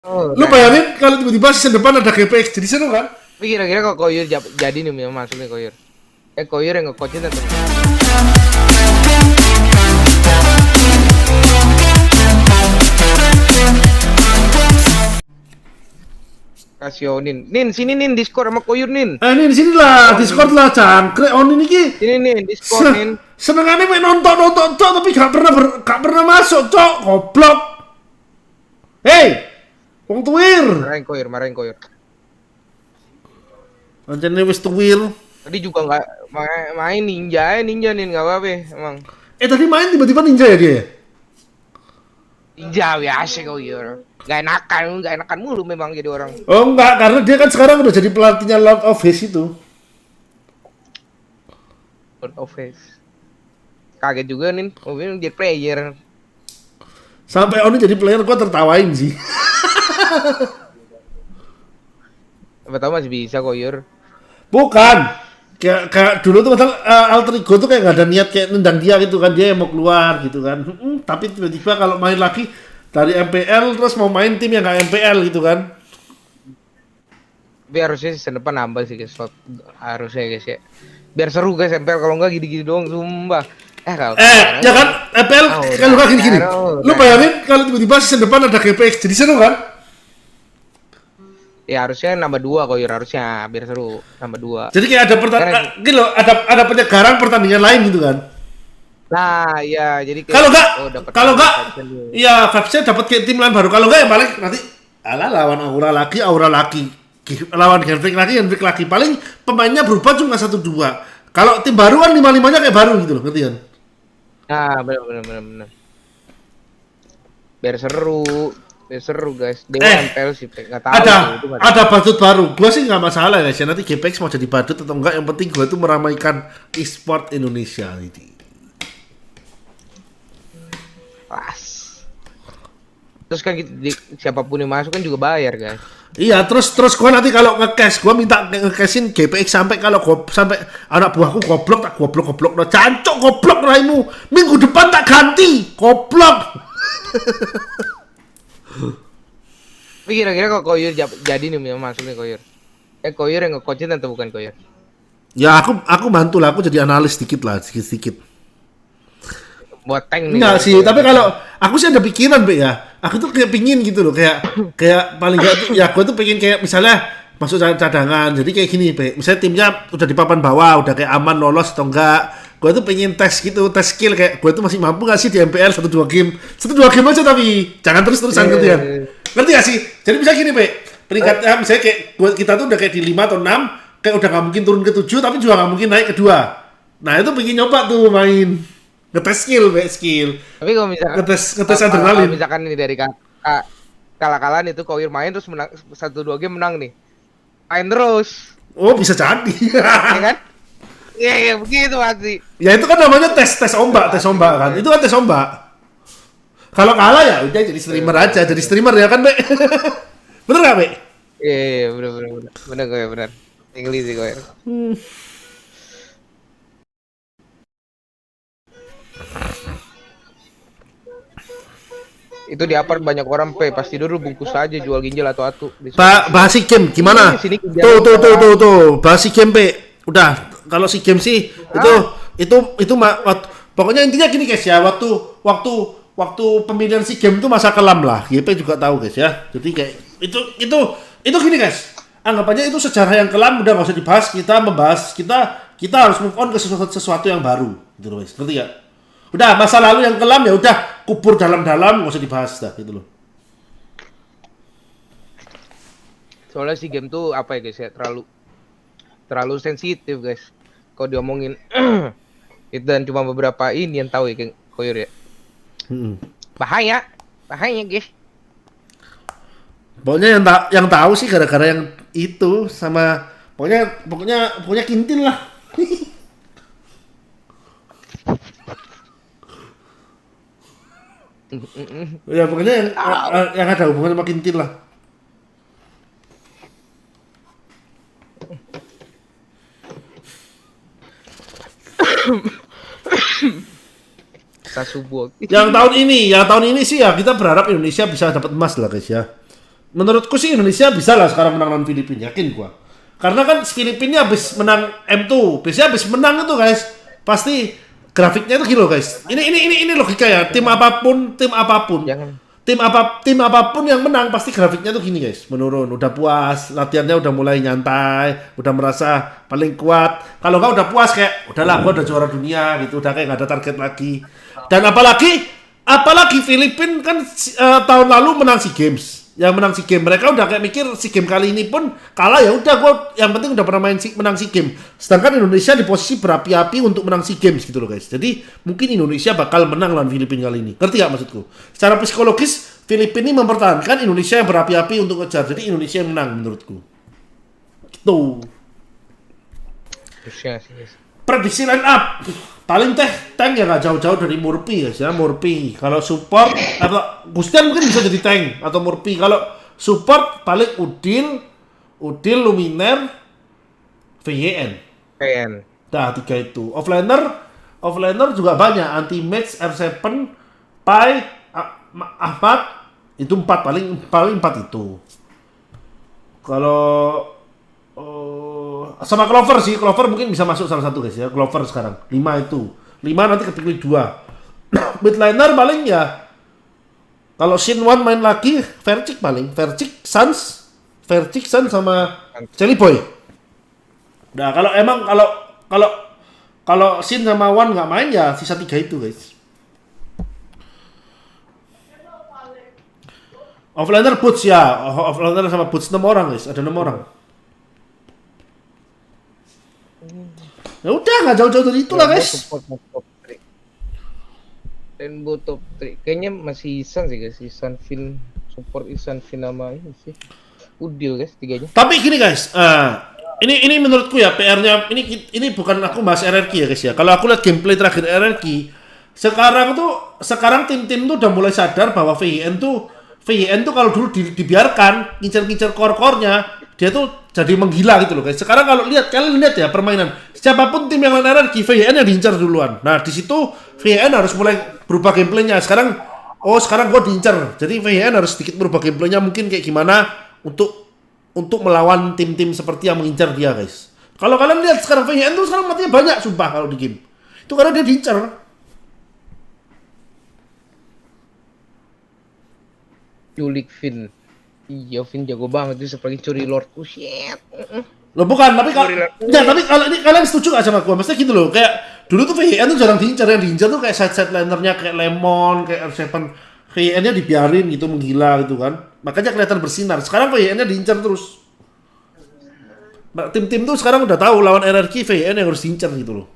Oh, Lu bayangin kalau tiba-tiba season depan ada GPX, jadi seru kan? tapi kira-kira kok Koyur jadi nih masuk nih Koyur. Koyur yang nge-coachin atau Kasionin. Nin, sini Nin Discord sama Koyur Nin. Ini di sini lah, Discord lah, cangkrik on ini ki. Sini Nin Discord Nin. Senengannya main nonton cok, tapi gak pernah masuk cok, goblok. Hei, wong tuwir. Marahin Koyur. Anjane wis tuwir. Tadi juga nggak main ninja Nin nggak apa-apa emang. Tadi main tiba-tiba ninja ya dia. Ninja biasa Koyur. Gak enakan mulu memang jadi orang. Oh enggak, karena dia kan sekarang udah jadi pelatihnya Lord of Haze itu. Lord of Haze. Kaget juga Nin, mungkin jadi player. Sampai Oni jadi player gua tertawain sih. Apa tahu masih bisa Koyur. Bukan. Kayak dulu tuh misal alter ego tuh kayak gak ada niat kayak nendang dia gitu kan, dia yang mau keluar gitu kan. Tapi tiba-tiba kalau main lagi dari MPL terus mau main tim yang gak MPL gitu kan. Tapi harusnya season depan nambah sih guys, harusnya guys ya. Biar seru guys MPL, kalau enggak gini-gini doang sumpah. Ya kan MPL kalau gak gini-gini. Lu bayangin kalau tiba-tiba season depan ada GPX, jadi seru kan? Ya harusnya nambah 2 Koyur, harusnya biar seru nambah 2. Jadi kayak ada gini loh, ada penyegaran pertandingan lain gitu kan. Nah, ya jadi kayak kalau enggak iya vibes-nya dapat kayak tim lain baru. Kalau enggak ya balik nanti lawan Aura lagi. Lawan Genfrick lagi. Paling pemainnya berubah cuma 1-2. Kalau tim baru kan 5-5-nya kayak baru gitu loh, ngerti kan? Nah, benar. Biar seru guys. Dewa MPL sih enggak tahu. Ada badut baru. Gua sih nggak masalah guys ya. Nanti GPX mau jadi badut atau enggak, yang penting gua itu meramaikan e-sport Indonesia ini. Pas. Terus kan siapapun yang masuk kan juga bayar guys. Iya, terus gua nanti kalau nge-cash, gua minta nge-cashin GPX sampai anak buahku goblok tak goblok no cancok goblok raimu. Minggu depan tak ganti. Goblok. Tapi kira-kira kok Koyur jadi nih masuk nih Koyur. Koyur yang nge-coachin atau bukan Koyur? Ya aku bantu lah, aku jadi analis sedikit. Buat tank nih. Enggak sih, tapi kalau aku sih ada pikiran, Be ya. Aku tuh kayak pingin gitu loh, kayak paling enggak tuh ya gue tuh pengen kayak misalnya masuk cadangan. Jadi kayak gini, Be. Misalnya timnya udah di papan bawah, udah kayak aman lolos atau enggak. Gue tuh pengen tes gitu, tes skill kayak gue tuh masih mampu gak sih di MPL 1-2 game. 1-2 game aja tapi jangan terus-terusan gitu ya. Ngerti gak sih? Jadi misalnya gini, Be. Peringkatnya misalnya kayak kita tuh udah kayak di 5 atau 6, kayak udah gak mungkin turun ke 7 tapi juga gak mungkin naik ke 2. Nah, itu pengen nyoba tuh main. Ngetes skill. Tapi kalau misalkan ngetes adrenalin. Kalau misalkan ini dari kalah-kalahan itu Koyur main terus menang 1-2 game menang nih. Main terus. Oh, bisa jadi. Ya kan? Iya begitu pasti. Ya itu kan namanya tes ombak kan. Itu kan tes ombak. Kalau kalah ya udah jadi streamer aja, jadi streamer ya kan, Be. Bener gak, Be? Iya, bener Koyur, bener. Inggris sih Koyur. Itu di apart banyak orang pasti dulu bungkus aja jual ginjal atau atu. Bahas si game gimana? Tuh bahas si game, Be. Udah, kalau si game sih itu pokoknya intinya gini guys ya, waktu pemilihan si game itu masa kelam lah. GP juga tahu guys ya. Jadi kayak itu gini guys. Anggap aja itu sejarah yang kelam, udah nggak usah dibahas. Kita harus move on ke sesuatu yang baru gitu loh guys. Ngerti gak? Udah, masa lalu yang kelam ya udah kubur dalam-dalam, nggak usah dibahas dah gitu loh. Soalnya si game tuh apa ya guys ya, terlalu sensitif guys. Kalau diomongin itu dan cuma beberapa ini yang tahu ya Koyur ya. Bahaya guys. Pokoknya yang tahu sih gara-gara yang itu sama pokoknya kintil lah. Ya pokoknya yang ada hubungan sama kintil lah. Sasubo. Yang tahun ini sih ya kita berharap Indonesia bisa dapat emas lah guys ya. Menurutku sih Indonesia bisa lah sekarang menang lawan Filipina, yakin gua. Karena kan Filipina habis menang M2, biasanya habis menang itu guys, pasti grafiknya itu gitu guys. Ini logika ya. Tim apapun, Jangan. tim apapun yang menang pasti grafiknya tuh gini guys, menurun. Udah puas, latihannya udah mulai nyantai, udah merasa paling kuat. Kalau nggak udah puas kayak, udahlah gua udah juara dunia gitu, udah kayak nggak ada target lagi. Dan apalagi Filipina kan tahun lalu menang SEA Games. Yang menang SEA Games, mereka udah kayak mikir SEA Games kali ini pun kalah ya udah, gua yang penting udah pernah menang SEA Games. Sedangkan Indonesia di posisi berapi-api untuk menang SEA Games gitu loh guys. Jadi mungkin Indonesia bakal menang lawan Filipina kali ini. Ngerti gak maksudku? Secara psikologis Filipina ini mempertahankan, Indonesia yang berapi-api untuk ngejar. Jadi Indonesia yang menang menurutku. Gitu. Harusnya sih guys. Prediksi line up paling tank ya nggak jauh-jauh dari Murphy guys ya. Murphy kalau support atau Gustian mungkin bisa jadi tank atau Murphy. Kalau support paling Udil Luminer VYN. Nah 3 itu. Offlaner juga banyak, anti match R7 Pai Ahmad itu 4 paling 4 itu. Kalau sama Clover sih, Clover mungkin bisa masuk salah satu guys ya. Clover sekarang 5 itu. 5 nanti kepilih 2. Midliner paling ya kalau Shinwan main lagi, Vercik Sans sama Jelly Boy. Nah, kalau Shin sama Wan nggak main ya sisa 3 itu guys. Offlaner Boots ya, offlaner sama Boots 6 orang guys, ada 6 orang. Ya udah nggak jauh-jauh dari itu lah guys. Rainbow top 3 kayaknya masih Isan sih guys. Isan Fin support, Isan Fin nama ini sih Udil guys, 3-nya. Tapi gini guys, ini menurutku ya PR-nya ini bukan aku bahas RRQ ya guys ya. Kalau aku lihat gameplay terakhir RRQ, sekarang tim-tim tuh udah mulai sadar bahwa VYN tuh kalau dulu dibiarkan ngincer-ngincer core-core-nya, dia tuh jadi menggila gitu loh guys. Sekarang kalau kalian lihat ya permainan, siapapun tim yang lain RRQ, VYN yang diincar duluan. Nah di situ VYN harus mulai berubah gameplaynya. Sekarang gue diincar, jadi VYN harus sedikit berubah gameplaynya, mungkin kayak gimana untuk melawan tim-tim seperti yang mengincar dia guys. Kalau kalian lihat sekarang VYN tuh sekarang matinya banyak sumpah kalau di game. Itu karena dia diincar. Julik Fin. Iya, Fin jago banget itu seperti curi Lord. Oh shit. Loh bukan, tapi kalau ini kalian setuju gak sama gua? Maksudnya gitu loh, kayak dulu tuh VYN tuh jarang diincar, yang diincar tuh kayak side lanernya kayak Lemon, kayak R7. VYN-nya dibiarin gitu menggila gitu kan. Makanya kelihatan bersinar. Sekarang VYN-nya diincar terus. Nah, tim-tim tuh sekarang udah tahu lawan RRQ VYN yang harus diincar gitu loh.